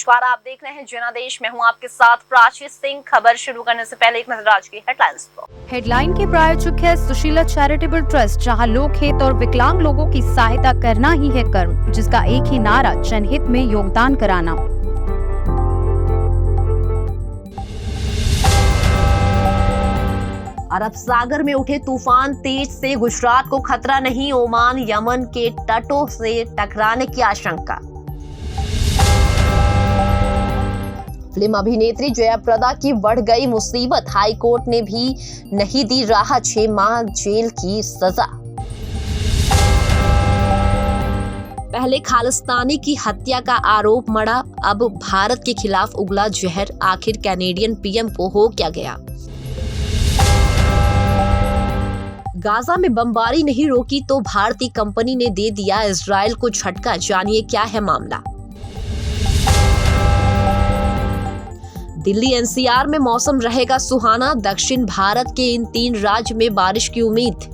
नमस्कार, आप देख रहे हैं जनादेश। मैं हूं आपके साथ प्राची सिंह। खबर शुरू करने से पहले एक नजर आज की हेडलाइंस पर। हेडलाइन के प्रायोजक है सुशीला चैरिटेबल ट्रस्ट, जहां लोकहित और विकलांग लोगों की सहायता करना ही है कर्म, जिसका एक ही नारा जनहित में योगदान कराना। अरब सागर में उठे तूफान तेज से गुजरात को खतरा नहीं, ओमान यमन के तटों से टकराने की आशंका। फिल्म अभिनेत्री जयाप्रदा की बढ़ गई मुसीबत, हाई कोर्ट ने भी नहीं दी राहत, 6 माह जेल की सजा। पहले खालिस्तानी की हत्या का आरोप मढ़ा, अब भारत के खिलाफ उगला जहर, आखिर कैनेडियन पीएम को हो क्या गया। गाजा में बमबारी नहीं रोकी तो भारतीय कंपनी ने दे दिया इजराइल को झटका, जानिए क्या है मामला। दिल्ली एनसीआर में मौसम रहेगा सुहाना, दक्षिण भारत के इन 3 राज्य में बारिश की उम्मीद।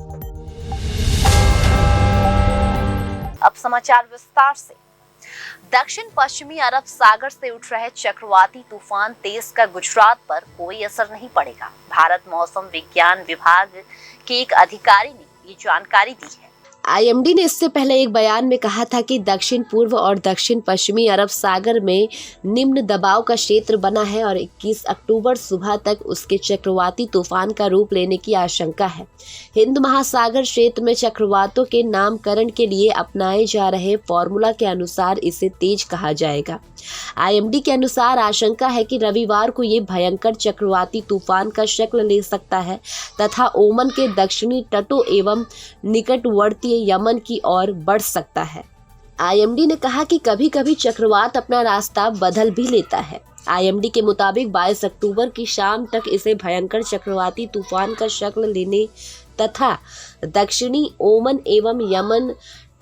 अब समाचार विस्तार से। दक्षिण पश्चिमी अरब सागर से उठ रहे चक्रवाती तूफान तेज का गुजरात पर कोई असर नहीं पड़ेगा। भारत मौसम विज्ञान विभाग के एक अधिकारी ने ये जानकारी दी है। आईएमडी ने इससे पहले एक बयान में कहा था कि दक्षिण पूर्व और दक्षिण पश्चिमी अरब सागर में निम्न दबाव का क्षेत्र बना है और 21 अक्टूबर सुबह तक उसके चक्रवाती तूफान का रूप लेने की आशंका है। हिंद महासागर क्षेत्र में चक्रवातों के नामकरण के लिए अपनाए जा रहे फॉर्मूला के अनुसार इसे तेज कहा जाएगा। आईएमडी के अनुसार आशंका है कि रविवार को ये भयंकर चक्रवाती तूफान का शक्ल ले सकता है तथा ओमान के दक्षिणी तटों एवं निकटवर्ती यमन की ओर बढ़ सकता है। आईएमडी ने कहा कि कभी कभी चक्रवात अपना रास्ता बदल भी लेता है। आईएमडी के मुताबिक 22 अक्टूबर की शाम तक इसे भयंकर चक्रवाती तूफान का शक्ल लेने तथा दक्षिणी ओमान एवं यमन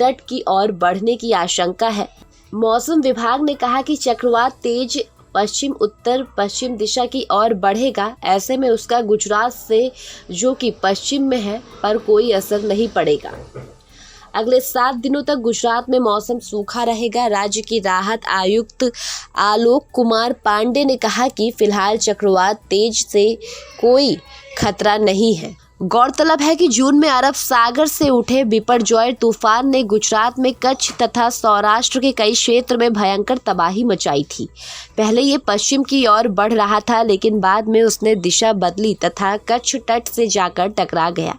तट की ओर बढ़ने की आशंका है। मौसम विभाग ने कहा कि चक्रवात तेज पश्चिम उत्तर पश्चिम दिशा की ओर बढ़ेगा, ऐसे में उसका गुजरात से जो कि पश्चिम में है पर कोई असर नहीं पड़ेगा। अगले 7 दिनों तक गुजरात में मौसम सूखा रहेगा। राज्य की राहत आयुक्त आलोक कुमार पांडे ने कहा कि फिलहाल चक्रवात तेज से कोई खतरा नहीं है। गौरतलब है कि जून में अरब सागर से उठे बिपरजॉय तूफान ने गुजरात में कच्छ तथा सौराष्ट्र के कई क्षेत्र में भयंकर तबाही मचाई थी। पहले ये पश्चिम की ओर बढ़ रहा था, लेकिन बाद में उसने दिशा बदली तथा कच्छ तट से जाकर टकरा गया।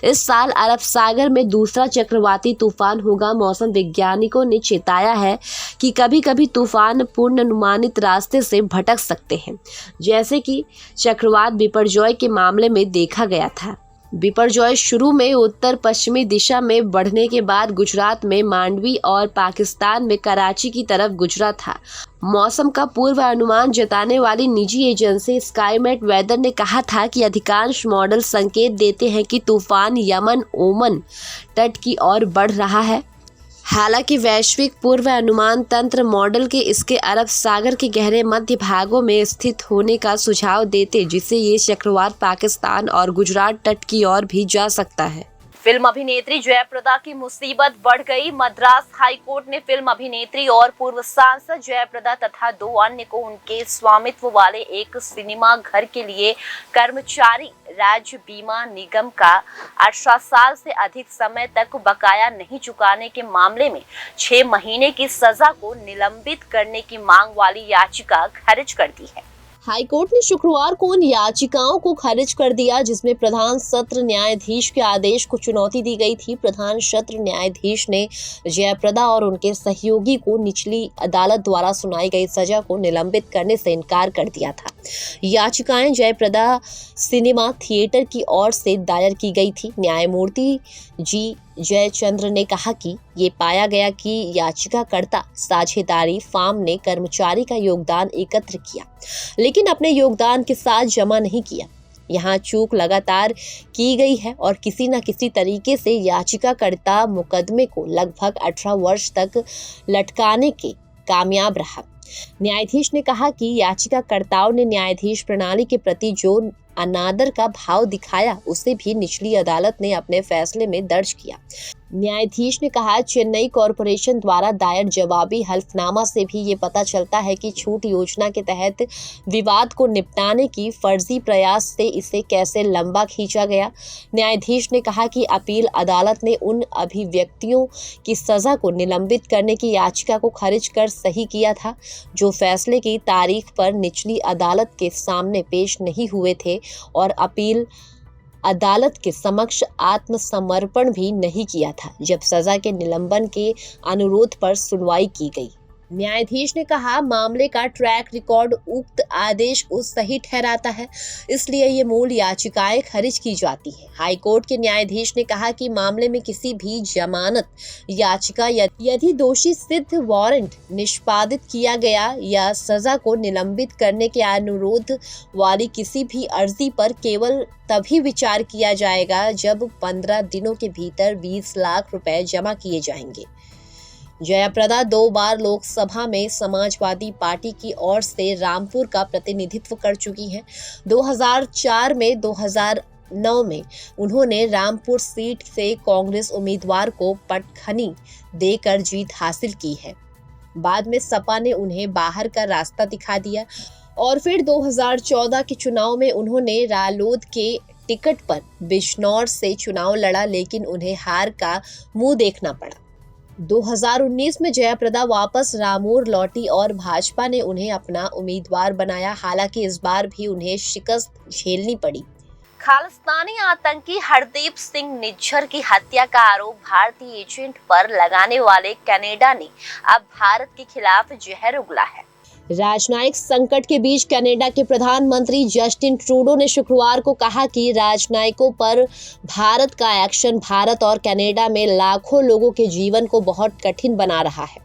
इस साल अरब सागर में दूसरा चक्रवाती तूफान होगा। मौसम वैज्ञानिकों ने चेताया है कि कभी कभी तूफान पूर्वानुमानित रास्ते से भटक सकते हैं, जैसे कि चक्रवात बिपरजॉय के मामले में देखा गया था। बिपरजॉय शुरू में उत्तर पश्चिमी दिशा में बढ़ने के बाद गुजरात में मांडवी और पाकिस्तान में कराची की तरफ गुजरा था। मौसम का पूर्व अनुमान जताने वाली निजी एजेंसी स्काईमेट वेदर ने कहा था कि अधिकांश मॉडल संकेत देते हैं कि तूफान यमन ओमान तट की ओर बढ़ रहा है। हालांकि वैश्विक पूर्व अनुमान तंत्र मॉडल के इसके अरब सागर के गहरे मध्य भागों में स्थित होने का सुझाव देते, जिससे ये चक्रवात पाकिस्तान और गुजरात तट की ओर भी जा सकता है। फिल्म अभिनेत्री जयाप्रदा की मुसीबत बढ़ गई। मद्रास हाई कोर्ट ने फिल्म अभिनेत्री और पूर्व सांसद जयाप्रदा तथा 2 अन्य को उनके स्वामित्व वाले एक सिनेमा घर के लिए कर्मचारी राज्य बीमा निगम का 18 साल से अधिक समय तक बकाया नहीं चुकाने के मामले में 6 महीने की सजा को निलंबित करने की मांग वाली याचिका खारिज कर दी है। हाई कोर्ट ने शुक्रवार को उन याचिकाओं को खारिज कर दिया जिसमें प्रधान सत्र न्यायाधीश के आदेश को चुनौती दी गई थी। प्रधान सत्र न्यायाधीश ने जयाप्रदा और उनके सहयोगी को निचली अदालत द्वारा सुनाई गई सजा को निलंबित करने से इनकार कर दिया था। याचिकाएं जयाप्रदा सिनेमा थिएटर की ओर से दायर की गई थी। न्यायमूर्ति जी जयचंद्र ने कहा कि ये पाया गया कि याचिकाकर्ता साझेदारी फार्म ने कर्मचारी का योगदान एकत्र किया, लेकिन अपने योगदान के साथ जमा नहीं किया। यहाँ चूक लगातार की गई है और किसी न किसी तरीके से याचिकाकर्ता मुकदमे को लगभग 18 वर्ष तक लटकाने के कामयाब रहा। न्यायाधीश ने कहा कि याचिकाकर्ताओं ने न्यायाधीश प्रणाली के प्रति जो अनादर का भाव दिखाया उसे भी निचली अदालत ने अपने फैसले में दर्ज किया। न्यायाधीश ने कहा, चेन्नई कॉरपोरेशन द्वारा दायर जवाबी हल्फनामा से भी ये पता चलता है कि छूट योजना के तहत विवाद को निपटाने की फर्जी प्रयास से इसे कैसे लंबा खींचा गया। न्यायाधीश ने कहा कि अपील अदालत ने उन अभिव्यक्तियों की सजा को निलंबित करने की याचिका को खारिज कर सही किया था जो फैसले की तारीख पर निचली अदालत के सामने पेश नहीं हुए थे और अपील अदालत के समक्ष आत्मसमर्पण भी नहीं किया था जब सजा के निलंबन के अनुरोध पर सुनवाई की गई। न्यायाधीश ने कहा, मामले का ट्रैक रिकॉर्ड उक्त आदेश को सही ठहराता है, इसलिए ये मूल याचिकाएं खारिज की जाती हैं। हाईकोर्ट के न्यायाधीश ने कहा कि मामले में किसी भी जमानत याचिका यदि दोषी सिद्ध वारंट निष्पादित किया गया या सजा को निलंबित करने के अनुरोध वाली किसी भी अर्जी पर केवल तभी विचार किया जाएगा जब 15 दिनों के भीतर 20 लाख रुपए जमा किए जाएंगे। जयाप्रदा 2 बार लोकसभा में समाजवादी पार्टी की ओर से रामपुर का प्रतिनिधित्व कर चुकी हैं। 2004 में 2009 में उन्होंने रामपुर सीट से कांग्रेस उम्मीदवार को पटखनी देकर जीत हासिल की है। बाद में सपा ने उन्हें बाहर का रास्ता दिखा दिया और फिर 2014 के चुनाव में उन्होंने रालोद के टिकट पर बिजनौर से चुनाव लड़ा, लेकिन उन्हें हार का मुंह देखना पड़ा। 2019 में जयाप्रदा वापस रामपुर लौटी और भाजपा ने उन्हें अपना उम्मीदवार बनाया। हालांकि इस बार भी उन्हें शिकस्त झेलनी पड़ी। खालिस्तानी आतंकी हरदीप सिंह निज्जर की हत्या का आरोप भारतीय एजेंट पर लगाने वाले कनाडा ने अब भारत के खिलाफ जहर उगला है। राजनयिक संकट के बीच कनाडा के प्रधानमंत्री जस्टिन ट्रूडो ने शुक्रवार को कहा कि राजनयिकों पर भारत का एक्शन भारत और कनाडा में लाखों लोगों के जीवन को बहुत कठिन बना रहा है।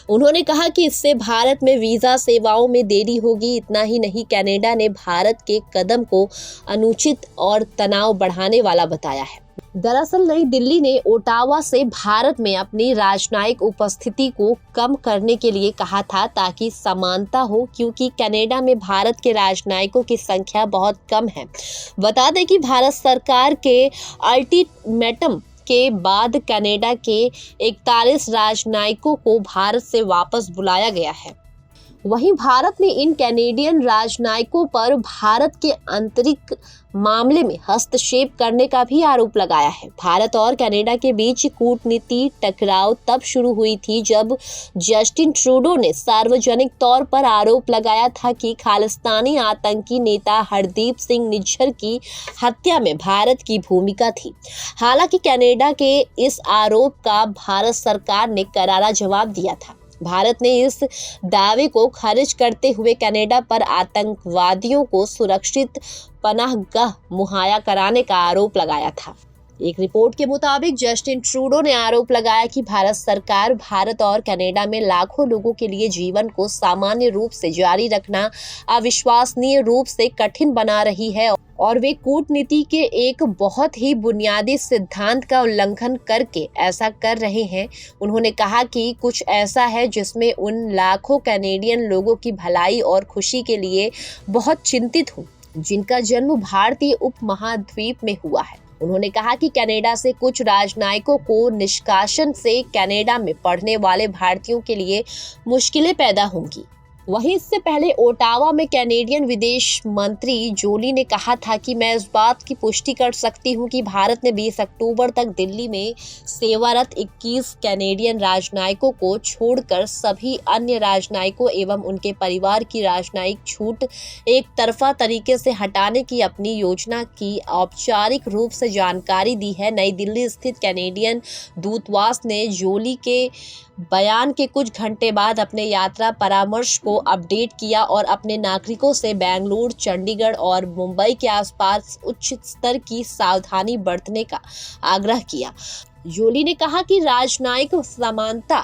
उन्होंने कहा कि इससे भारत में वीजा सेवाओं में देरी होगी। इतना ही नहीं, कनाडा ने भारत के कदम को अनुचित और तनाव बढ़ाने वाला बताया है। दरअसल नई दिल्ली ने ओटावा से भारत में अपनी राजनयिक उपस्थिति को कम करने के लिए कहा था ताकि समानता हो, क्योंकि कनाडा में भारत के राजनयिकों की संख्या बहुत कम है। बता दें कि भारत सरकार के अल्टीमेटम के बाद कनाडा के 41 राजनयिकों को भारत से वापस बुलाया गया है। वहीं भारत ने इन कैनेडियन राजनयिकों पर भारत के आंतरिक मामले में हस्तक्षेप करने का भी आरोप लगाया है। भारत और कनाडा के बीच कूटनीति टकराव तब शुरू हुई थी जब जस्टिन ट्रूडो ने सार्वजनिक तौर पर आरोप लगाया था कि खालिस्तानी आतंकी नेता हरदीप सिंह निज्जर की हत्या में भारत की भूमिका थी। हालांकि कनाडा के इस आरोप का भारत सरकार ने करारा जवाब दिया था। भारत ने इस दावे को खारिज करते हुए कनाडा पर आतंकवादियों को सुरक्षित पनाहगाह मुहैया कराने का आरोप लगाया था। एक रिपोर्ट के मुताबिक जस्टिन ट्रूडो ने आरोप लगाया कि भारत सरकार भारत और कनाडा में लाखों लोगों के लिए जीवन को सामान्य रूप से जारी रखना अविश्वसनीय रूप से कठिन बना रही है और वे कूटनीति के एक बहुत ही बुनियादी सिद्धांत का उल्लंघन करके ऐसा कर रहे हैं। उन्होंने कहा कि कुछ ऐसा है जिसमें उन लाखों कैनेडियन लोगों की भलाई और खुशी के लिए बहुत चिंतित हूँ जिनका जन्म भारतीय उपमहाद्वीप में हुआ है। उन्होंने कहा कि कनाडा से कुछ राजनयिकों को निष्कासन से कनाडा में पढ़ने वाले भारतीयों के लिए मुश्किलें पैदा होंगी। वहीं इससे पहले ओटावा में कैनेडियन विदेश मंत्री जोली ने कहा था कि मैं इस बात की पुष्टि कर सकती हूं कि भारत ने 20 अक्टूबर तक दिल्ली में सेवारत 21 कैनेडियन राजनयिकों को छोड़कर सभी अन्य राजनयिकों एवं उनके परिवार की राजनयिक छूट एक तरफा तरीके से हटाने की अपनी योजना की औपचारिक रूप से जानकारी दी है। नई दिल्ली स्थित कैनेडियन दूतावास ने जोली के बयान के कुछ घंटे बाद अपने यात्रा परामर्श को अपडेट किया और अपने नागरिकों से बेंगलुरु, चंडीगढ़ और मुंबई के आसपास उच्च स्तर की सावधानी बरतने का आग्रह किया। जोली ने कहा कि राजनयिक समानता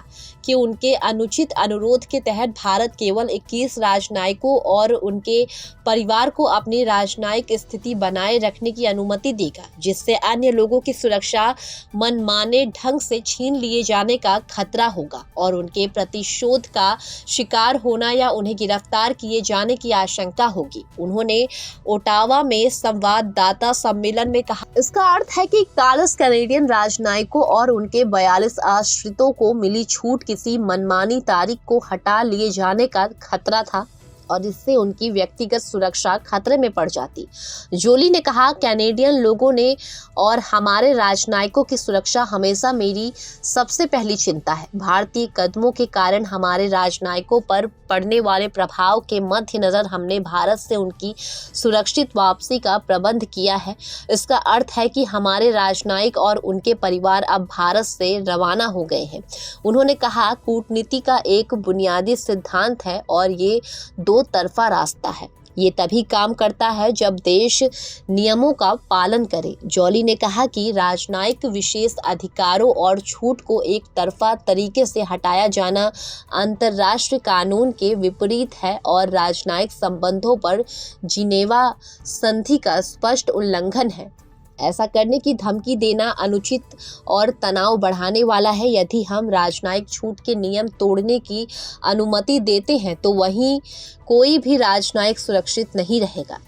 के उनके अनुचित अनुरोध के तहत भारत केवल 21 राजनयिकों और उनके परिवार को अपनी राजनयिक स्थिति बनाए रखने की अनुमति देगा, जिससे अन्य लोगों की सुरक्षा मनमाने ढंग से छीन लिए जाने का खतरा होगा और उनके प्रतिशोध का शिकार होना या उन्हें गिरफ्तार किए जाने की आशंका होगी। उन्होंने ओटावा में संवाददाता सम्मेलन में कहा, इसका अर्थ है कि 41 कैनेडियन राजनयिकों और उनके 42 आश्रितों को मिली छूट किसी मनमानी तारीख को हटा लिए जाने का खतरा था और इससे उनकी व्यक्तिगत सुरक्षा खतरे में पड़ जाती। जोली ने कहा, कैनेडियन लोगों ने और हमारे राजनयिकों की सुरक्षा हमेशा मेरी सबसे पहली चिंता है। भारतीय कदमों के कारण हमारे राजनयिकों पर पड़ने वाले प्रभाव के मद्देनजर हमने भारत से उनकी सुरक्षित वापसी का प्रबंध किया है। इसका अर्थ है कि हमारे राजनयिक और उनके परिवार अब भारत से रवाना हो गए हैं। उन्होंने कहा, कूटनीति का एक बुनियादी सिद्धांत है और ये दो तरफा रास्ता है। ये तभी काम करता है जब देश नियमों का पालन करे। जॉली ने कहा कि राजनयिक विशेष अधिकारों और छूट को एक तरफा तरीके से हटाया जाना अंतर्राष्ट्रीय कानून के विपरीत है और राजनयिक संबंधों पर जिनेवा संधि का स्पष्ट उल्लंघन है। ऐसा करने की धमकी देना अनुचित और तनाव बढ़ाने वाला है। यदि हम राजनयिक छूट के नियम तोड़ने की अनुमति देते हैं तो वहीं कोई भी राजनयिक सुरक्षित नहीं रहेगा।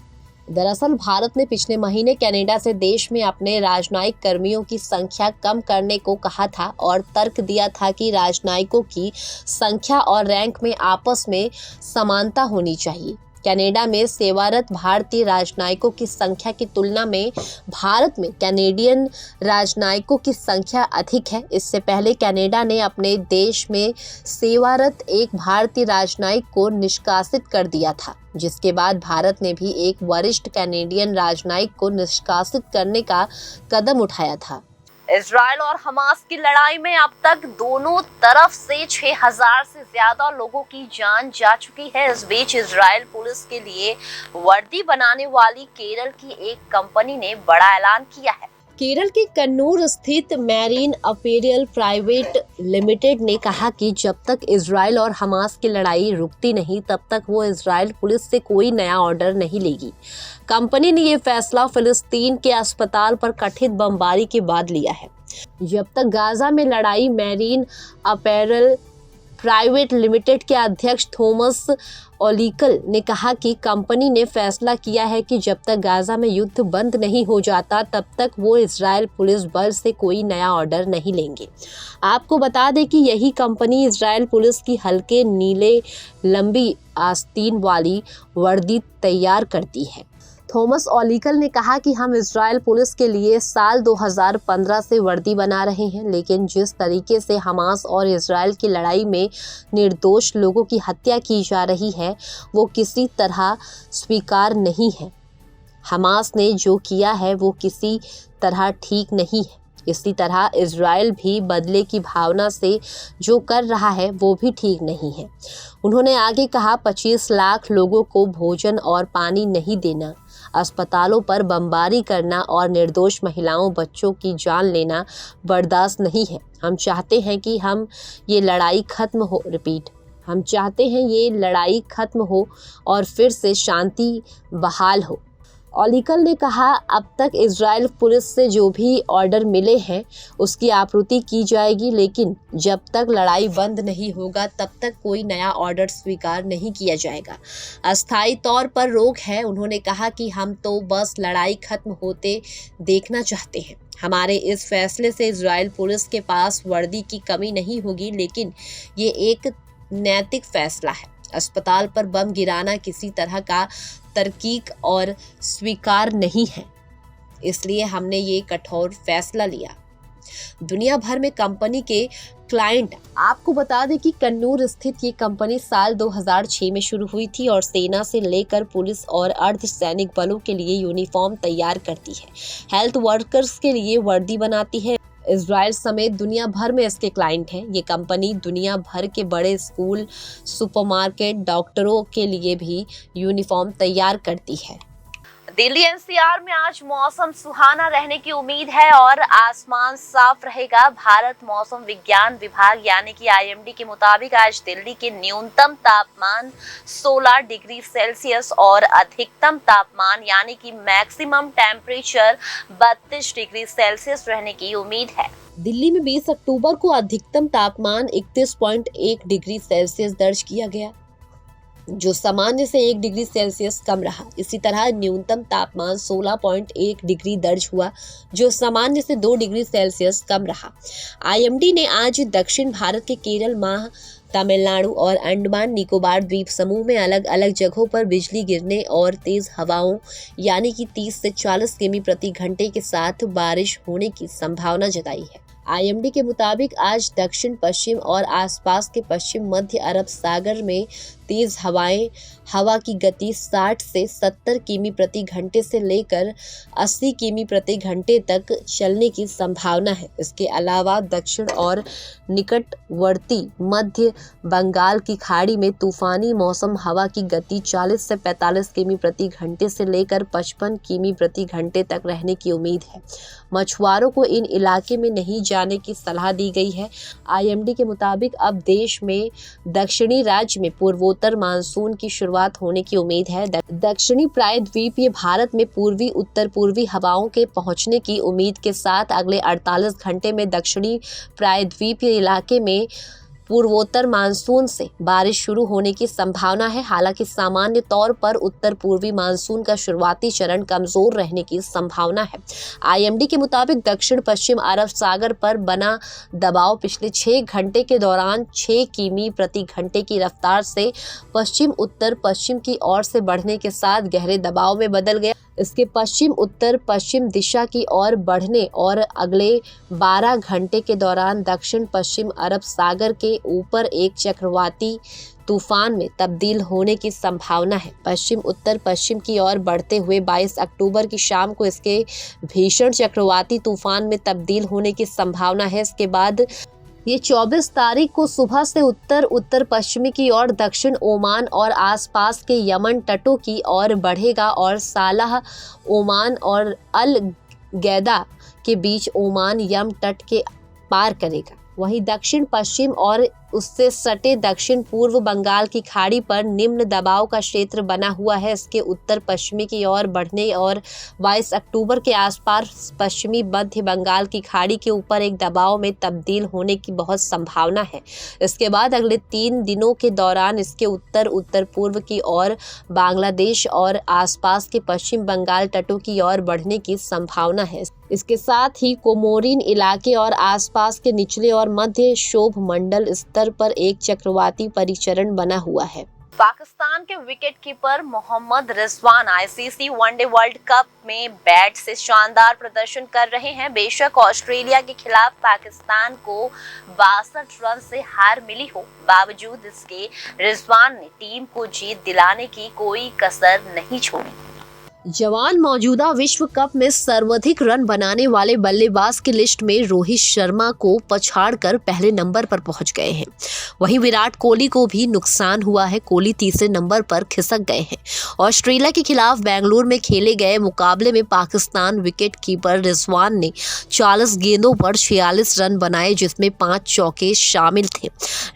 दरअसल भारत ने पिछले महीने कनाडा से देश में अपने राजनयिक कर्मियों की संख्या कम करने को कहा था और तर्क दिया था कि राजनयिकों की संख्या और रैंक में आपस में समानता होनी चाहिए। कनाडा में सेवारत भारतीय राजनयिकों की संख्या की तुलना में भारत में कैनेडियन राजनयिकों की संख्या अधिक है। इससे पहले कनाडा ने अपने देश में सेवारत एक भारतीय राजनयिक को निष्कासित कर दिया था, जिसके बाद भारत ने भी एक वरिष्ठ कैनेडियन राजनयिक को निष्कासित करने का कदम उठाया था। इजराइल और हमास की लड़ाई में अब तक दोनों तरफ से 6000 से ज्यादा लोगों की जान जा चुकी है। इस बीच इजराइल पुलिस के लिए वर्दी बनाने वाली केरल की एक कंपनी ने बड़ा ऐलान किया है। केरल के कन्नूर स्थित मैरीन अपैरल प्राइवेट लिमिटेड ने कहा कि जब तक इजराइल और हमास की लड़ाई रुकती नहीं तब तक वो इजराइल पुलिस से कोई नया ऑर्डर नहीं लेगी। कंपनी ने ये फैसला फिलिस्तीन के अस्पताल पर कथित बमबारी के बाद लिया है। जब तक गाजा में लड़ाई मैरीन अपैरल प्राइवेट लिमिटेड के अध्यक्ष थॉमस ओलिकल ने कहा कि कंपनी ने फैसला किया है कि जब तक गाजा में युद्ध बंद नहीं हो जाता तब तक वो इजराइल पुलिस बल से कोई नया ऑर्डर नहीं लेंगे। आपको बता दें कि यही कंपनी इजराइल पुलिस की हल्के नीले लंबी आस्तीन वाली वर्दी तैयार करती है। थॉमस ओलिकल ने कहा कि हम इजराइल पुलिस के लिए साल 2015 से वर्दी बना रहे हैं, लेकिन जिस तरीके से हमास और इजराइल की लड़ाई में निर्दोष लोगों की हत्या की जा रही है वो किसी तरह स्वीकार नहीं है। हमास ने जो किया है वो किसी तरह ठीक नहीं है। इसी तरह इजराइल भी बदले की भावना से जो कर रहा है वो भी ठीक नहीं है। उन्होंने आगे कहा, 25 लाख लोगों को भोजन और पानी नहीं देना, अस्पतालों पर बमबारी करना और निर्दोष महिलाओं बच्चों की जान लेना बर्दाश्त नहीं है। हम चाहते हैं कि ये लड़ाई खत्म हो और फिर से शांति बहाल हो। ओलिकल ने कहा, अब तक इजराइल पुलिस से जो भी ऑर्डर मिले हैं उसकी आपूर्ति की जाएगी, लेकिन जब तक लड़ाई बंद नहीं होगा तब तक कोई नया ऑर्डर स्वीकार नहीं किया जाएगा। अस्थायी तौर पर रोक है। उन्होंने कहा कि हम तो बस लड़ाई खत्म होते देखना चाहते हैं। हमारे इस फैसले से इजराइल पुलिस के पास वर्दी की कमी नहीं होगी, लेकिन ये एक नैतिक फैसला है। अस्पताल पर बम गिराना किसी तरह का तर्कीक और स्वीकार नहीं है, इसलिए हमने ये कठोर फैसला लिया। दुनिया भर में कंपनी के क्लाइंट, आपको बता दें कि कन्नूर स्थित ये कंपनी साल 2006 में शुरू हुई थी और सेना से लेकर पुलिस और अर्धसैनिक बलों के लिए यूनिफॉर्म तैयार करती है, हेल्थ वर्कर्स के लिए वर्दी बनाती है। इजराइल समेत दुनिया भर में इसके क्लाइंट हैं। ये कंपनी दुनिया भर के बड़े स्कूल, सुपरमार्केट, डॉक्टरों के लिए भी यूनिफॉर्म तैयार करती है। दिल्ली एनसीआर में आज मौसम सुहाना रहने की उम्मीद है और आसमान साफ रहेगा। भारत मौसम विज्ञान विभाग यानी कि आईएमडी के मुताबिक आज दिल्ली के न्यूनतम तापमान 16 डिग्री सेल्सियस और अधिकतम तापमान यानी कि मैक्सिमम टेम्परेचर 32 डिग्री सेल्सियस रहने की उम्मीद है। दिल्ली में 20 अक्टूबर को अधिकतम तापमान 31.1 डिग्री सेल्सियस दर्ज किया गया, जो सामान्य से 1 डिग्री सेल्सियस कम रहा। इसी तरह न्यूनतम तापमान 16.1 डिग्री दर्ज हुआ, जो सामान्य से 2 डिग्री सेल्सियस कम रहा। आईएमडी ने आज दक्षिण भारत के केरल, माह, तमिलनाडु और अंडमान निकोबार द्वीप समूह में अलग अलग जगहों पर बिजली गिरने और तेज हवाओं यानी कि 30 से 40 किमी प्रति घंटे के साथ बारिश होने की संभावना जताई है। आईएमडी के मुताबिक आज दक्षिण पश्चिम और आसपास के पश्चिम मध्य अरब सागर में तेज हवाएं, हवा की गति 60 से 70 किमी प्रति घंटे से लेकर 80 किमी प्रति घंटे तक चलने की संभावना है। इसके अलावा दक्षिण और निकटवर्ती मध्य बंगाल की खाड़ी में तूफानी मौसम हवा की गति 40 से 45 किमी प्रति घंटे से लेकर 55 किमी प्रति घंटे तक रहने की उम्मीद है। मछुआरों को इन इलाके में नहीं जाने की सलाह दी गई है। आईएमडी के मुताबिक अब देश में दक्षिणी राज्य में पूर्वोत्तर मानसून की शुरुआत होने की उम्मीद है। दक्षिणी प्रायद्वीपीय भारत में पूर्वी उत्तर पूर्वी हवाओं के पहुंचने की उम्मीद के साथ अगले 48 घंटे में दक्षिणी प्रायद्वीपीय इलाके में पूर्वोत्तर मानसून से बारिश शुरू होने की संभावना है। हालांकि सामान्य तौर पर उत्तर पूर्वी मानसून का शुरुआती चरण कमजोर रहने की संभावना है। आईएमडी के मुताबिक दक्षिण पश्चिम अरब सागर पर बना दबाव पिछले 6 घंटे के दौरान 6 किमी प्रति घंटे की रफ्तार से पश्चिम उत्तर पश्चिम की ओर से बढ़ने के साथ गहरे दबाव में बदल गया। इसके पश्चिम उत्तर पश्चिम दिशा की ओर बढ़ने और अगले 12 घंटे के दौरान दक्षिण पश्चिम अरब सागर के ऊपर एक चक्रवाती तूफान में तब्दील होने की संभावना है। पश्चिम उत्तर पश्चिम की ओर बढ़ते हुए 22 अक्टूबर की शाम को इसके भीषण चक्रवाती तूफान में तब्दील होने की संभावना है। इसके बाद ये 24 तारीख को सुबह से उत्तर उत्तर पश्चिमी की ओर दक्षिण ओमान और आसपास के यमन तटों की ओर बढ़ेगा और सालाह, ओमान और अल गैदा के बीच ओमान यम तट के पार करेगा। वहीं दक्षिण पश्चिम और उससे सटे दक्षिण पूर्व बंगाल की खाड़ी पर निम्न दबाव का क्षेत्र बना हुआ है। इसके उत्तर पश्चिमी की ओर बढ़ने और 22 अक्टूबर के आसपास पश्चिमी मध्य बंगाल की खाड़ी के ऊपर एक दबाव में तब्दील होने की बहुत संभावना है। इसके बाद अगले 3 दिनों के दौरान इसके उत्तर उत्तर पूर्व की ओर बांग्लादेश और आसपास के पश्चिम बंगाल तटों की ओर बढ़ने की संभावना है। इसके साथ ही कोमोरिन इलाके और आसपास के निचले और मध्य क्षोभ मंडल स्तर पर एक चक्रवाती परिचरण बना हुआ है। पाकिस्तान के wicket keeper Mohammad Rizwan ICC one day World Cup में बैट से शानदार प्रदर्शन कर रहे हैं। बेशक ऑस्ट्रेलिया के खिलाफ पाकिस्तान को 62 रन से हार मिली हो, बावजूद इसके रिजवान ने टीम को जीत दिलाने की कोई कसर नहीं छोड़ी। जवान मौजूदा विश्व कप में सर्वाधिक रन बनाने वाले बल्लेबाज की लिस्ट में रोहित शर्मा को पछाड़कर पहले नंबर पर पहुंच गए हैं। वहीं विराट कोहली को भी नुकसान हुआ है। कोहली तीसरे नंबर पर खिसक गए हैं। ऑस्ट्रेलिया के खिलाफ बेंगलुरु में खेले गए मुकाबले में पाकिस्तान विकेट कीपर रिजवान ने 40 गेंदों पर 46 रन बनाए, जिसमें 5 चौके शामिल थे।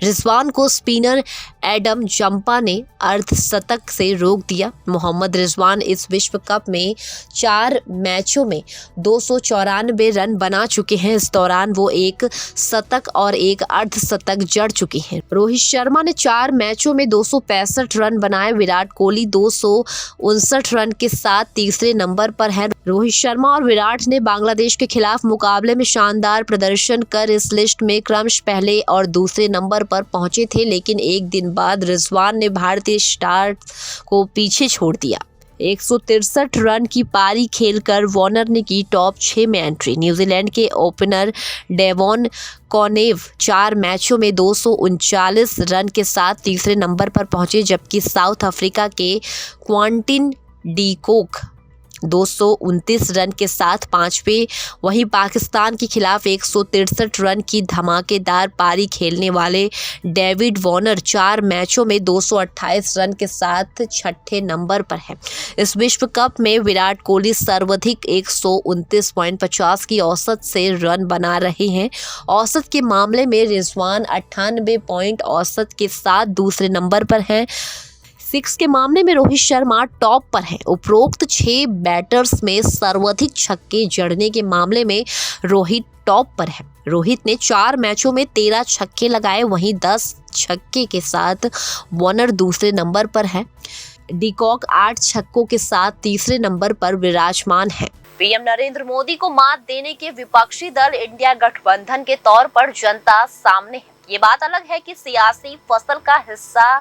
रिजवान को स्पिनर एडम जंपा ने अर्धशतक से रोक दिया। मोहम्मद रिजवान इस विश्व कप में 4 मैचों में 294 रन बना चुके हैं। इस दौरान वो एक शतक और एक अर्धशतक जड़ चुके हैं। रोहित शर्मा ने 4 मैचों में 265 रन बनाए। विराट कोहली 259 रन के साथ तीसरे नंबर पर है। रोहित शर्मा और विराट ने बांग्लादेश के खिलाफ मुकाबले में शानदार प्रदर्शन कर इस लिस्ट में क्रमशः पहले और दूसरे नंबर पर पहुंचे थे, लेकिन एक दिन बाद रिजवान ने भारतीय स्टार्स को पीछे छोड़ दिया। 163 रन की पारी खेलकर वार्नर ने की टॉप 6 में एंट्री। न्यूजीलैंड के ओपनर डेवॉन कॉनेव 4 मैचों में 239 रन के साथ तीसरे नंबर पर पहुंचे, जबकि साउथ अफ्रीका के क्वांटिन डी कोक 229 रन के साथ पांचवें। वहीं पाकिस्तान के खिलाफ 163 रन की धमाकेदार पारी खेलने वाले डेविड वार्नर 4 मैचों में 228 रन के साथ छठे नंबर पर है। इस विश्व कप में विराट कोहली सर्वाधिक 129.50 की औसत से रन बना रहे हैं। औसत के मामले में रिजवान 98 पॉइंट औसत के साथ दूसरे नंबर पर हैं। 6 के मामले में रोहित शर्मा टॉप पर हैं। उपरोक्त 6 बैटर्स में सर्वाधिक छक्के जड़ने के मामले में रोहित टॉप पर है। रोहित ने 4 मैचों में 13 छक्के लगाए, वहीं 10 छक्के के साथ वार्नर दूसरे नंबर पर है। डिकॉक 8 छक्कों के साथ तीसरे नंबर पर विराजमान है। पीएम नरेंद्र मोदी को मात देने के विपक्षी दल इंडिया गठबंधन के तौर पर जनता सामने है। ये बात अलग है कि सियासी फसल का हिस्सा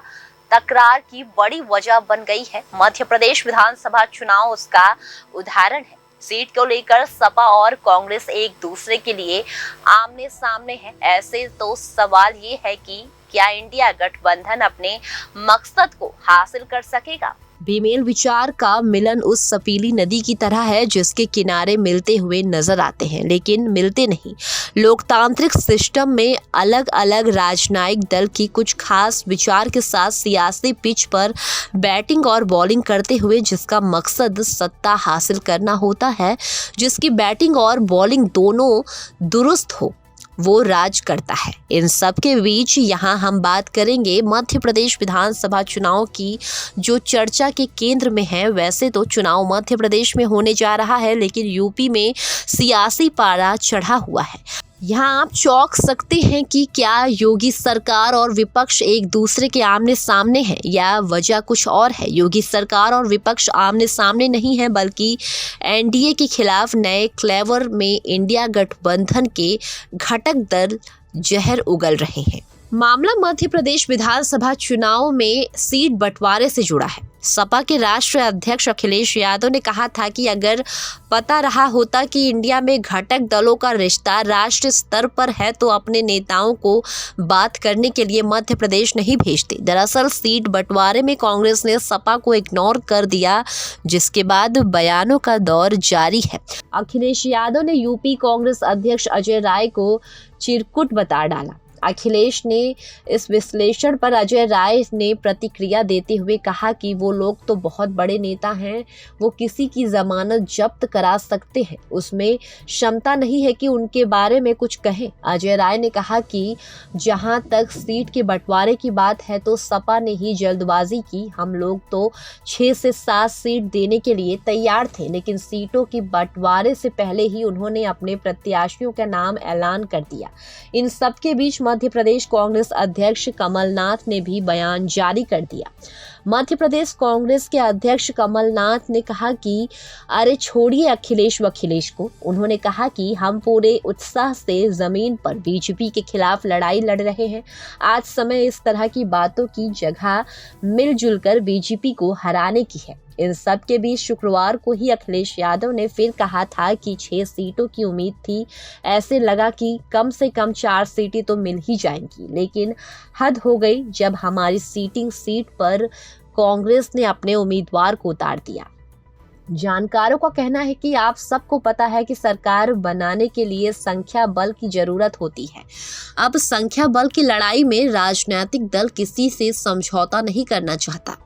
तकरार की बड़ी वजह बन गई है। मध्य प्रदेश विधानसभा चुनाव उसका उदाहरण है। सीट को लेकर सपा और कांग्रेस एक दूसरे के लिए आमने सामने हैं। ऐसे तो सवाल ये है कि क्या इंडिया गठबंधन अपने मकसद को हासिल कर सकेगा? बेमेल विचार का मिलन उस सपीली नदी की तरह है जिसके किनारे मिलते हुए नजर आते हैं लेकिन मिलते नहीं। लोकतांत्रिक सिस्टम में अलग अलग राजनयिक दल की कुछ खास विचार के साथ सियासी पिच पर बैटिंग और बॉलिंग करते हुए जिसका मकसद सत्ता हासिल करना होता है, जिसकी बैटिंग और बॉलिंग दोनों दुरुस्त हो, वो राज करता है। इन सब के बीच यहाँ हम बात करेंगे मध्य प्रदेश विधानसभा चुनाव की, जो चर्चा के केंद्र में है। वैसे तो चुनाव मध्य प्रदेश में होने जा रहा है, लेकिन यूपी में सियासी पारा चढ़ा हुआ है। यहाँ आप चौंक सकते हैं कि क्या योगी सरकार और विपक्ष एक दूसरे के आमने सामने है या वजह कुछ और है। योगी सरकार और विपक्ष आमने सामने नहीं है, बल्कि एनडीए के खिलाफ नए क्लेवर में इंडिया गठबंधन के घटक दल जहर उगल रहे हैं। मामला मध्य प्रदेश विधानसभा चुनाव में सीट बंटवारे से जुड़ा है। सपा के राष्ट्रीय अध्यक्ष अखिलेश यादव ने कहा था कि अगर पता रहा होता कि इंडिया में घटक दलों का रिश्ता राष्ट्रीय स्तर पर है तो अपने नेताओं को बात करने के लिए मध्य प्रदेश नहीं भेजते। दरअसल सीट बंटवारे में कांग्रेस ने सपा को इग्नोर कर दिया, जिसके बाद बयानों का दौर जारी है। अखिलेश यादव ने यूपी कांग्रेस अध्यक्ष अजय राय को चिरकुट बता डाला। अखिलेश ने इस विश्लेषण पर अजय राय ने प्रतिक्रिया देते हुए कहा कि वो लोग तो बहुत बड़े नेता हैं, वो किसी की जमानत जब्त करा सकते हैं, उसमें क्षमता नहीं है कि उनके बारे में कुछ कहें। अजय राय ने कहा कि जहां तक सीट के बंटवारे की बात है तो सपा ने ही जल्दबाजी की। हम लोग तो 6 से 7 सीट देने के लिए तैयार थे, लेकिन सीटों की बंटवारे से पहले ही उन्होंने अपने प्रत्याशियों का नाम ऐलान कर दिया। इन सब के बीच मध्य प्रदेश कांग्रेस अध्यक्ष कमलनाथ ने भी बयान जारी कर दिया। मध्य प्रदेश कांग्रेस के अध्यक्ष कमलनाथ ने कहा कि अरे छोड़िए अखिलेश वखिलेश को। उन्होंने कहा कि हम पूरे उत्साह से जमीन पर बीजेपी के खिलाफ लड़ाई लड़ रहे हैं। आज समय इस तरह की बातों की जगह मिलजुल कर बीजेपी को हराने की है। इन सब के बीच शुक्रवार को ही अखिलेश यादव ने फिर कहा था कि 6 सीटों की उम्मीद थी। ऐसे लगा कि कम से कम 4 सीटें तो मिल ही जाएंगी, लेकिन हद हो गई जब हमारी सीटिंग सीट पर कांग्रेस ने अपने उम्मीदवार को उतार दिया। जानकारों का कहना है कि आप सबको पता है कि सरकार बनाने के लिए संख्या बल की जरूरत होती है। अब संख्या बल की लड़ाई में राजनीतिक दल किसी से समझौता नहीं करना चाहता।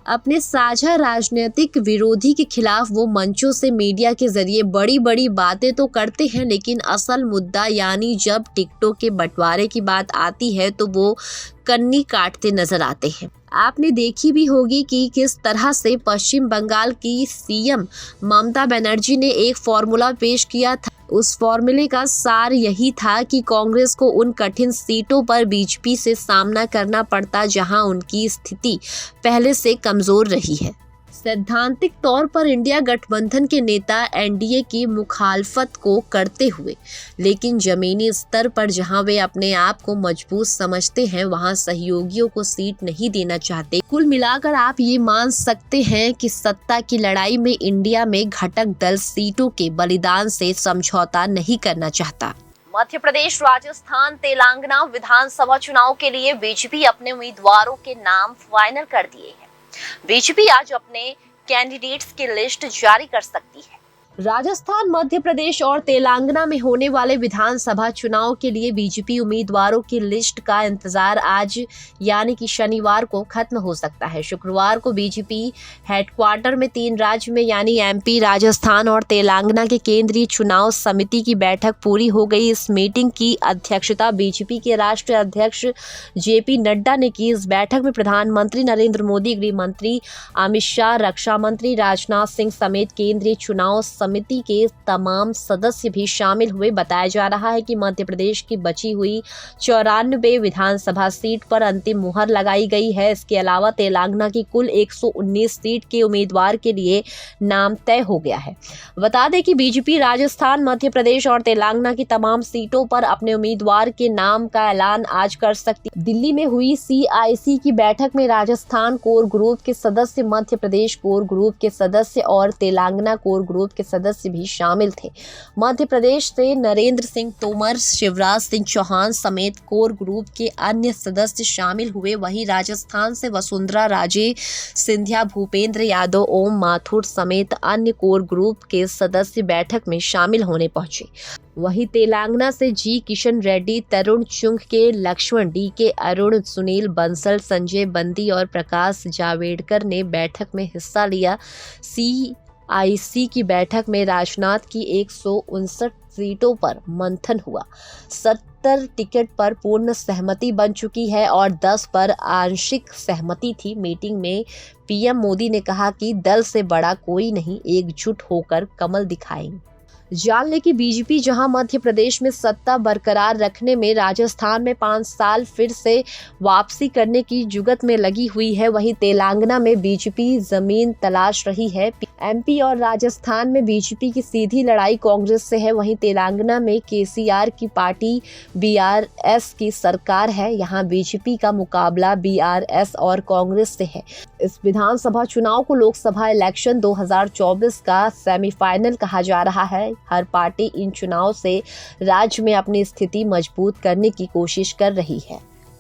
अपने साझा राजनीतिक विरोधी के खिलाफ वो मंचों से मीडिया के जरिए बड़ी बड़ी बातें तो करते हैं, लेकिन असल मुद्दा यानी जब टिकटों के बंटवारे की बात आती है तो वो कन्नी काटते नजर आते हैं। आपने देखी भी होगी कि किस तरह से पश्चिम बंगाल की सीएम ममता बनर्जी ने एक फॉर्मूला पेश किया था। उस फॉर्मूले का सार यही था कि कांग्रेस को उन कठिन सीटों पर बीजेपी से सामना करना पड़ता जहां उनकी स्थिति पहले से कमजोर रही है। सैद्धांतिक तौर पर इंडिया गठबंधन के नेता एनडीए की मुखालफत को करते हुए, लेकिन जमीनी स्तर पर जहां वे अपने आप को मजबूत समझते हैं वहां सहयोगियों को सीट नहीं देना चाहते। कुल मिलाकर आप ये मान सकते हैं कि सत्ता की लड़ाई में इंडिया में घटक दल सीटों के बलिदान से समझौता नहीं करना चाहता। मध्य प्रदेश, राजस्थान, तेलंगाना विधानसभा चुनाव के लिए बीजेपी अपने उम्मीदवारों के नाम फाइनल कर दिए हैं। बीजेपी आज अपने कैंडिडेट्स की लिस्ट जारी कर सकती है। राजस्थान, मध्य प्रदेश और तेलंगाना में होने वाले विधानसभा चुनाव के लिए बीजेपी उम्मीदवारों की लिस्ट का इंतजार आज यानी कि शनिवार को खत्म हो सकता है। शुक्रवार को बीजेपी हेडक्वार्टर में 3 राज्य में यानी एमपी, राजस्थान और तेलंगाना के केंद्रीय चुनाव समिति की बैठक पूरी हो गई। इस मीटिंग की अध्यक्षता बीजेपी के राष्ट्रीय अध्यक्ष जेपी नड्डा ने की। इस बैठक में प्रधानमंत्री नरेंद्र मोदी, गृह मंत्री अमित शाह, रक्षा मंत्री राजनाथ सिंह समेत केंद्रीय चुनाव समिति के तमाम सदस्य भी शामिल हुए। बताया जा रहा है कि मध्य प्रदेश की बची हुई 94 विधानसभा सीट पर अंतिम मुहर लगाई गई है। इसके अलावा तेलंगाना की कुल 119 सीट के उम्मीदवार के लिए नाम तय हो गया है। बता दें कि बीजेपी राजस्थान, मध्य प्रदेश और तेलंगाना की तमाम सीटों पर अपने उम्मीदवार के नाम का ऐलान आज कर सकती है। दिल्ली में हुई CIC की बैठक में राजस्थान कोर ग्रुप के सदस्य, मध्य प्रदेश कोर ग्रुप के सदस्य और तेलंगाना कोर ग्रुप के सदस्य भी शामिल थे। मध्य प्रदेश से नरेंद्र सिंह तोमर, शिवराज सिंह चौहान समेत कोर ग्रुप के अन्य सदस्य शामिल हुए। वहीं राजस्थान से वसुंधरा राजे, सिंधिया, भूपेंद्र यादव, ओम माथुर समेत अन्य कोर ग्रुप के सदस्य बैठक में शामिल होने पहुंचे। वहीं तेलंगाना से जी किशन रेड्डी, तरुण चुंग के लक्ष्मण, DK अरुण, सुनील बंसल, संजय बंदी और प्रकाश जावड़ेकर ने बैठक में हिस्सा लिया। CIC की बैठक में राजनाथ की 159 सीटों पर मंथन हुआ। 70 टिकट पर पूर्ण सहमति बन चुकी है और 10 पर आंशिक सहमति थी। मीटिंग में PM मोदी ने कहा कि दल से बड़ा कोई नहीं, एकजुट होकर कमल दिखाएंगे। जान लें कि बीजेपी जहां मध्य प्रदेश में सत्ता बरकरार रखने में, राजस्थान में 5 साल फिर से वापसी करने की जुगत में लगी हुई है, वहीं तेलंगाना में बीजेपी जमीन तलाश रही है। MP और राजस्थान में बीजेपी की सीधी लड़ाई कांग्रेस से है, वहीं तेलंगाना में KCR की पार्टी BRS की सरकार है। यहां बीजेपी का मुकाबला BRS और कांग्रेस से है। इस विधानसभा चुनाव को लोकसभा इलेक्शन 2024 का सेमीफाइनल कहा जा रहा है। हर पार्टी इन चुनाव से राज्य में अपनी स्थिति मजबूत करने की कोशिश कर रही है।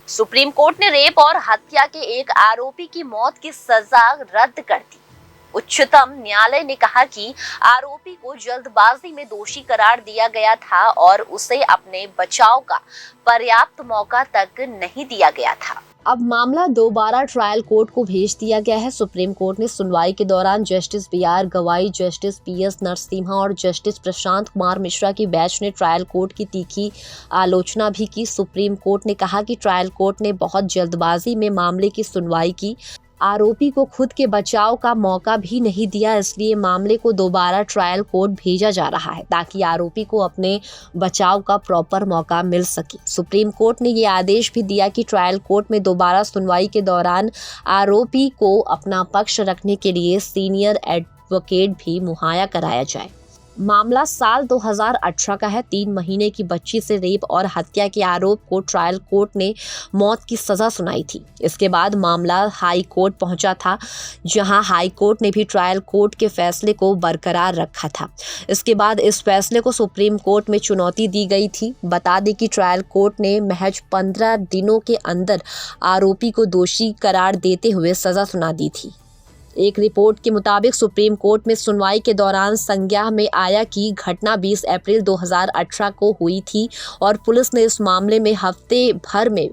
सुप्रीम कोर्ट ने रेप और हत्या के एक आरोपी की मौत की सजा रद्द कर दी। उच्चतम न्यायालय ने कहा कि आरोपी को जल्दबाजी में दोषी करार दिया गया था और उसे अपने बचाव का पर्याप्त मौका तक नहीं दिया गया था। अब मामला दोबारा ट्रायल कोर्ट को भेज दिया गया है। सुप्रीम कोर्ट ने सुनवाई के दौरान जस्टिस BR गवाई, जस्टिस PS नरसिम्हा और जस्टिस प्रशांत कुमार मिश्रा की बेंच ने ट्रायल कोर्ट की तीखी आलोचना भी की। सुप्रीम कोर्ट ने कहा कि ट्रायल कोर्ट ने बहुत जल्दबाजी में मामले की सुनवाई की, आरोपी को खुद के बचाव का मौका भी नहीं दिया, इसलिए मामले को दोबारा ट्रायल कोर्ट भेजा जा रहा है ताकि आरोपी को अपने बचाव का प्रॉपर मौका मिल सके। सुप्रीम कोर्ट ने ये आदेश भी दिया कि ट्रायल कोर्ट में दोबारा सुनवाई के दौरान आरोपी को अपना पक्ष रखने के लिए सीनियर एडवोकेट भी मुहैया कराया जाए। मामला साल 2018 का है। 3 महीने की बच्ची से रेप और हत्या के आरोप को ट्रायल कोर्ट ने मौत की सजा सुनाई थी। इसके बाद मामला हाई कोर्ट पहुंचा था, जहां हाई कोर्ट ने भी ट्रायल कोर्ट के फैसले को बरकरार रखा था। इसके बाद इस फैसले को सुप्रीम कोर्ट में चुनौती दी गई थी। बता दें कि ट्रायल कोर्ट ने महज 15 दिनों के अंदर आरोपी को दोषी करार देते हुए सजा सुना दी थी। एक रिपोर्ट के मुताबिक सुप्रीम कोर्ट में सुनवाई के दौरान संज्ञान में आया कि घटना 20 अप्रैल 2018 को हुई थी और पुलिस ने इस मामले में हफ्ते भर में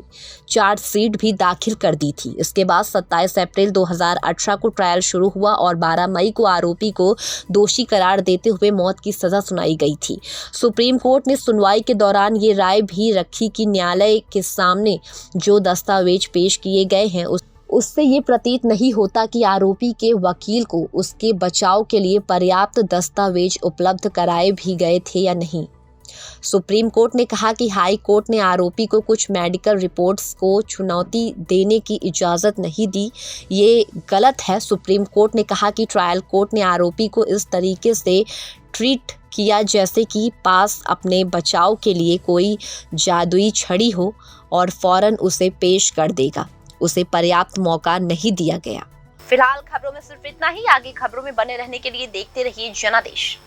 चार्जशीट भी दाखिल कर दी थी। इसके बाद 27 अप्रैल 2018 को ट्रायल शुरू हुआ और 12 मई को आरोपी को दोषी करार देते हुए मौत की सजा सुनाई गई थी। सुप्रीम कोर्ट ने सुनवाई के दौरान ये राय भी रखी कि न्यायालय के सामने जो दस्तावेज पेश किए गए हैं उससे ये प्रतीत नहीं होता कि आरोपी के वकील को उसके बचाव के लिए पर्याप्त दस्तावेज उपलब्ध कराए भी गए थे या नहीं। सुप्रीम कोर्ट ने कहा कि हाई कोर्ट ने आरोपी को कुछ मेडिकल रिपोर्ट्स को चुनौती देने की इजाज़त नहीं दी, ये गलत है। सुप्रीम कोर्ट ने कहा कि ट्रायल कोर्ट ने आरोपी को इस तरीके से ट्रीट किया जैसे कि पास अपने बचाव के लिए कोई जादुई छड़ी हो और फौरन उसे पेश कर देगा। उसे पर्याप्त मौका नहीं दिया गया। फिलहाल खबरों में सिर्फ इतना ही। आगे खबरों में बने रहने के लिए देखते रहिए जनादेश।